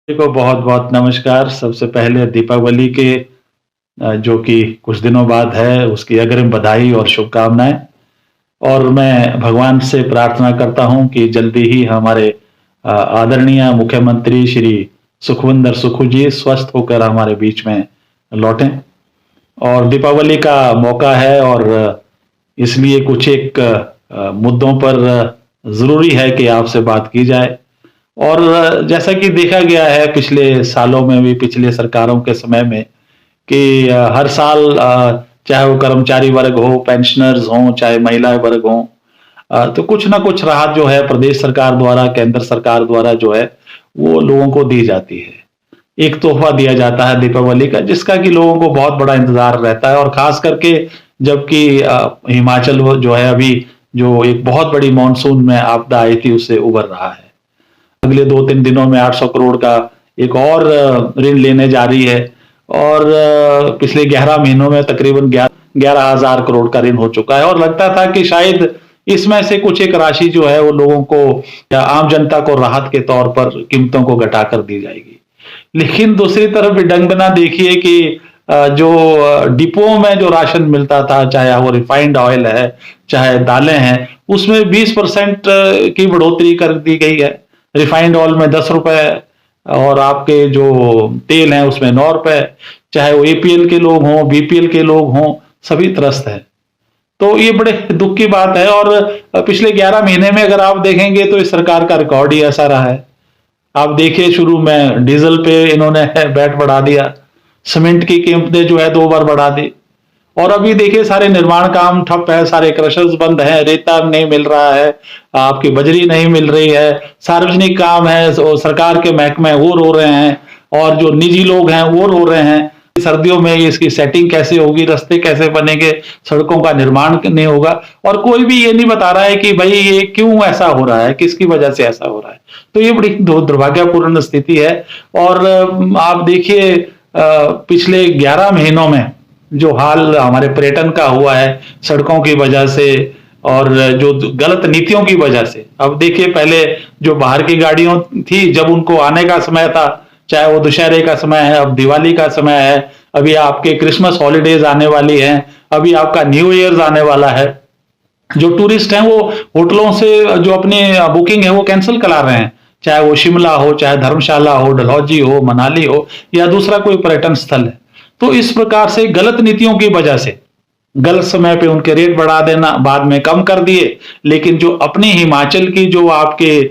को बहुत बहुत नमस्कार। सबसे पहले दीपावली के जो कि कुछ दिनों बाद है, उसकी अग्रिम बधाई और शुभकामनाएं। और मैं भगवान से प्रार्थना करता हूं कि जल्दी ही हमारे आदरणीय मुख्यमंत्री श्री सुखविंदर सुक्खू जी स्वस्थ होकर हमारे बीच में लौटें। और दीपावली का मौका है और इसलिए कुछ एक मुद्दों पर जरूरी है कि आपसे बात की जाए। और जैसा कि देखा गया है पिछले सालों में भी, पिछले सरकारों के समय में, कि हर साल चाहे वो कर्मचारी वर्ग हो, पेंशनर्स हों, चाहे महिला वर्ग हों, तो कुछ ना कुछ राहत जो है प्रदेश सरकार द्वारा, केंद्र सरकार द्वारा जो है वो लोगों को दी जाती है। एक तोहफा दिया जाता है दीपावली का, जिसका कि लोगों को बहुत बड़ा इंतजार रहता है। और खास करके जबकि हिमाचल जो है अभी जो एक बहुत बड़ी मानसून में आपदा आई थी उससे उबर रहा है। अगले 2-3 दिनों में 800 करोड़ का एक और ऋण लेने जा रही है। और पिछले 11 महीनों में तकरीबन 11,000 करोड़ का ऋण हो चुका है। और लगता था कि शायद इसमें से कुछ एक राशि जो है वो लोगों को या आम जनता को राहत के तौर पर कीमतों को घटाकर दी जाएगी। लेकिन दूसरी तरफ विडंबना देखिए कि जो डिपोओं में जो राशन मिलता था, चाहे वो रिफाइंड ऑयल है, चाहे दालें हैं, उसमें 20% की बढ़ोतरी कर दी गई है। रिफाइंड ऑयल में 10 रुपए और आपके जो तेल हैं उसमें 9 रुपए। चाहे वो एपीएल के लोग हों, बीपीएल के लोग हों, सभी त्रस्त हैं। तो ये बड़े दुख की बात है। और पिछले 11 महीने में अगर आप देखेंगे तो इस सरकार का रिकॉर्ड ही ऐसा रहा है। आप देखिए, शुरू में डीजल पे इन्होंने वैट बढ़ा दिया, सीमेंट की कीमतें जो है 2 बार बढ़ा दी। और अभी देखिए सारे निर्माण काम ठप है, सारे क्रशर्स बंद हैं, रेता नहीं मिल रहा है, आपकी बजरी नहीं मिल रही है, सार्वजनिक काम है, सरकार के महकमे वो रो रहे हैं और जो निजी लोग हैं वो रो रहे हैं। सर्दियों में इसकी सेटिंग कैसे होगी, रास्ते कैसे बनेंगे, सड़कों का निर्माण नहीं होगा। और कोई भी ये नहीं बता रहा है कि भाई ये क्यों ऐसा हो रहा है, किसकी वजह से ऐसा हो रहा है। तो ये बड़ी दुर्भाग्यपूर्ण स्थिति है। और आप देखिए पिछले 11 महीनों में जो हाल हमारे पर्यटन का हुआ है सड़कों की वजह से और जो गलत नीतियों की वजह से। अब देखिए, पहले जो बाहर की गाड़ियों थी, जब उनको आने का समय था, चाहे वो दशहरे का समय है, अब दिवाली का समय है, अभी आपके क्रिसमस हॉलीडेज आने वाली हैं, अभी आपका न्यू ईयर आने वाला है। जो टूरिस्ट हैं वो होटलों से जो अपनी बुकिंग है वो कैंसिल करा रहे हैं, चाहे वो शिमला हो, चाहे धर्मशाला हो, डलहौजी हो, मनाली हो, या दूसरा कोई पर्यटन स्थल है। तो इस प्रकार से गलत नीतियों की वजह से गलत समय पे उनके रेट बढ़ा देना, बाद में कम कर दिए, लेकिन जो अपनी हिमाचल की जो आपके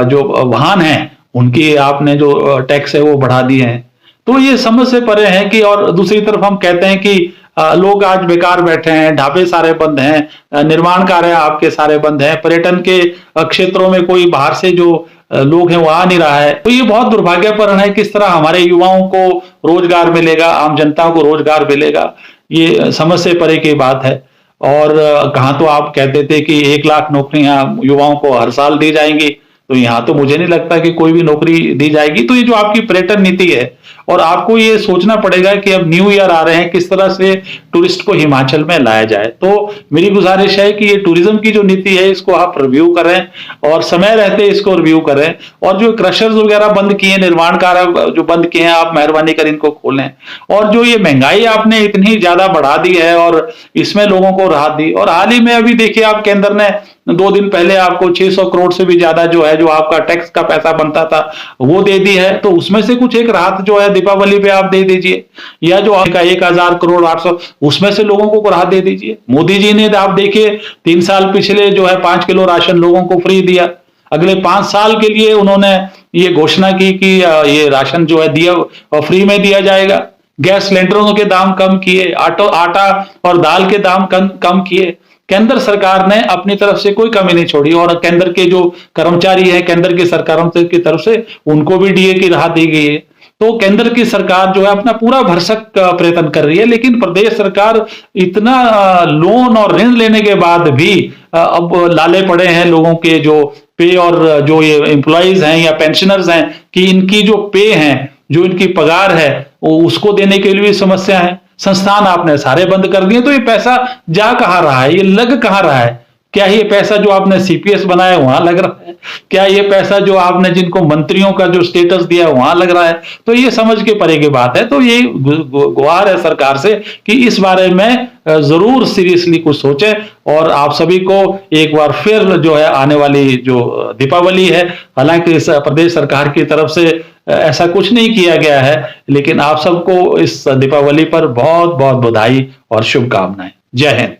जो वाहन हैं उनकी आपने जो टैक्स है वो बढ़ा दिए हैं। तो ये समझ से परे है कि, और दूसरी तरफ हम कहते हैं कि लोग आज बेकार बैठे हैं, ढाबे सारे बंद हैं, निर्माण कार्य आपके सारे बंद हैं, पर्यटन के क्षेत्रों में कोई बाहर से जो लोग हैं वो आ नहीं रहा है। तो ये बहुत दुर्भाग्यपूर्ण है, किस तरह हमारे युवाओं को रोजगार मिलेगा, आम जनता को रोजगार मिलेगा, ये समझ से परे की बात है। और कहाँ तो आप कहते थे कि 1 लाख नौकरियां युवाओं को हर साल दी जाएंगी, तो यहाँ तो मुझे नहीं लगता कि कोई भी नौकरी दी जाएगी। तो ये जो आपकी पर्यटन नीति है, और आपको ये सोचना पड़ेगा कि अब न्यू ईयर आ रहे हैं, किस तरह से टूरिस्ट को हिमाचल में लाया जाए। तो मेरी गुजारिश है कि ये टूरिज्म की जो नीति है इसको आप रिव्यू करें और समय रहते इसको रिव्यू करें। और जो क्रशर्स वगैरह बंद किए, निर्माण कार्य जो बंद किए हैं, आप मेहरबानी कर इनको खोलें। और जो ये महंगाई आपने इतनी ज्यादा बढ़ा दी है और इसमें लोगों को राहत दी। और हाल ही में अभी देखिए, आप केंद्र ने 2 दिन पहले आपको 600 करोड़ से भी ज्यादा जो है, जो आपका टैक्स का पैसा बनता था, वो दे दी है। तो उसमें से कुछ एक राहत जो है दीपावली पे आप दे दीजिए, या जो आपका 1,000 करोड़ 800, उसमें से लोगों को राहत दे दीजिए। मोदी जी ने आप देखिए 3 साल पिछले जो है 5 किलो राशन लोगों को फ्री दिया। अगले 5 साल के लिए उन्होंने ये घोषणा की कि ये राशन जो है दिया फ्री में दिया जाएगा। गैस सिलेंडरों के दाम कम किए, आटा और दाल के दाम कम किए। केंद्र सरकार ने अपनी तरफ से कोई कमी नहीं छोड़ी। और केंद्र के जो कर्मचारी हैं, केंद्र की सरकारों की तरफ से उनको भी डीए की राहत दी गई है। तो केंद्र की सरकार जो है अपना पूरा भरसक प्रयत्न कर रही है, लेकिन प्रदेश सरकार इतना लोन और ऋण लेने के बाद भी अब लाले पड़े हैं लोगों के जो पे, और जो ये एम्प्लॉइज हैं या पेंशनर्स हैं, कि इनकी जो पे हैं, जो इनकी पगार है, उसको देने के लिए समस्या है। संस्थान आपने सारे बंद कर दिए, तो ये पैसा जा कहां रहा है, ये लग कहां रहा है। क्या ये पैसा जो आपने सीपीएस बनाया वहां लग रहा है? क्या ये पैसा जो आपने जिनको मंत्रियों का जो स्टेटस दिया वहां लग रहा है? तो ये समझ के परे की बात है। तो ये गुहार है सरकार से कि इस बारे में जरूर सीरियसली कुछ सोचे। और आप सभी को एक बार फिर जो है आने वाली जो दीपावली है, हालांकि इस प्रदेश सरकार की तरफ से ऐसा कुछ नहीं किया गया है, लेकिन आप सबको इस दीपावली पर बहुत बहुत बधाई और शुभकामनाएं। जय हिंद।